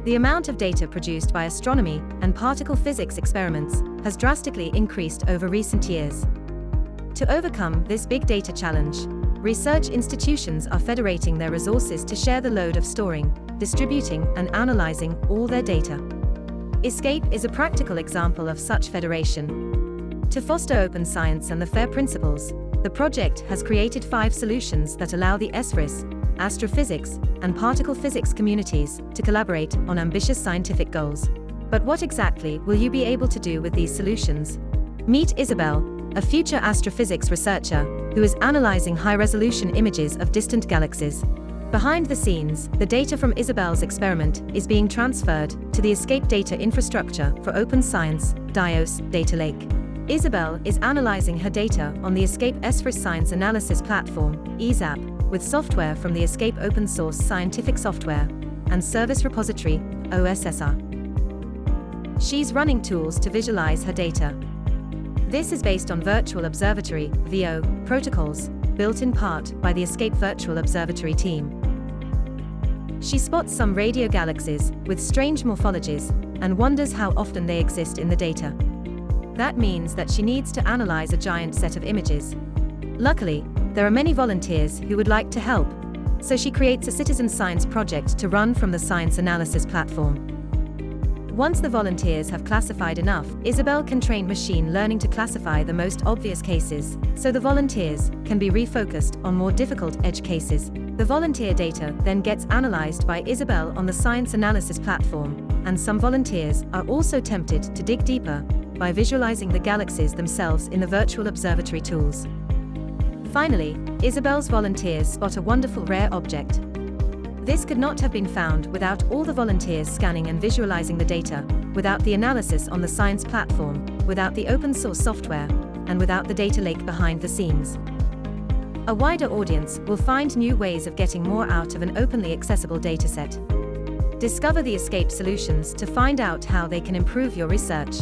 The amount of data produced by astronomy and particle physics experiments has drastically increased over recent years. To overcome this big data challenge, research institutions are federating their resources to share the load of storing, distributing, and analyzing all their data. ESCAPE is a practical example of such federation. To foster open science and the FAIR principles, the project has created 5 solutions that allow the ESFRIs, astrophysics, and particle physics communities to collaborate on ambitious scientific goals. But what exactly will you be able to do with these solutions? Meet Isabel, a future astrophysics researcher who is analyzing high-resolution images of distant galaxies. Behind the scenes, the data from Isabel's experiment is being transferred to the ESCAPE data infrastructure for open science, DIOS, data lake. Isabel is analyzing her data on the ESCAPE ESFRI Science Analysis Platform, ESAP, with software from the ESCAPE Open Source Scientific Software and Service Repository, OSSR. She's running tools to visualize her data. This is based on Virtual Observatory, VO, protocols, built in part by the ESCAPE Virtual Observatory team. She spots some radio galaxies with strange morphologies and wonders how often they exist in the data. That means that she needs to analyze a giant set of images. Luckily, there are many volunteers who would like to help, so she creates a citizen science project to run from the science analysis platform. Once the volunteers have classified enough, Isabel can train machine learning to classify the most obvious cases, so the volunteers can be refocused on more difficult edge cases. The volunteer data then gets analyzed by Isabel on the science analysis platform, and some volunteers are also tempted to dig deeper by visualizing the galaxies themselves in the virtual observatory tools. Finally, Isabel's volunteers spot a wonderful rare object. This could not have been found without all the volunteers scanning and visualizing the data, without the analysis on the science platform, without the open source software, and without the data lake behind the scenes. A wider audience will find new ways of getting more out of an openly accessible dataset. Discover the ESCAPE solutions to find out how they can improve your research.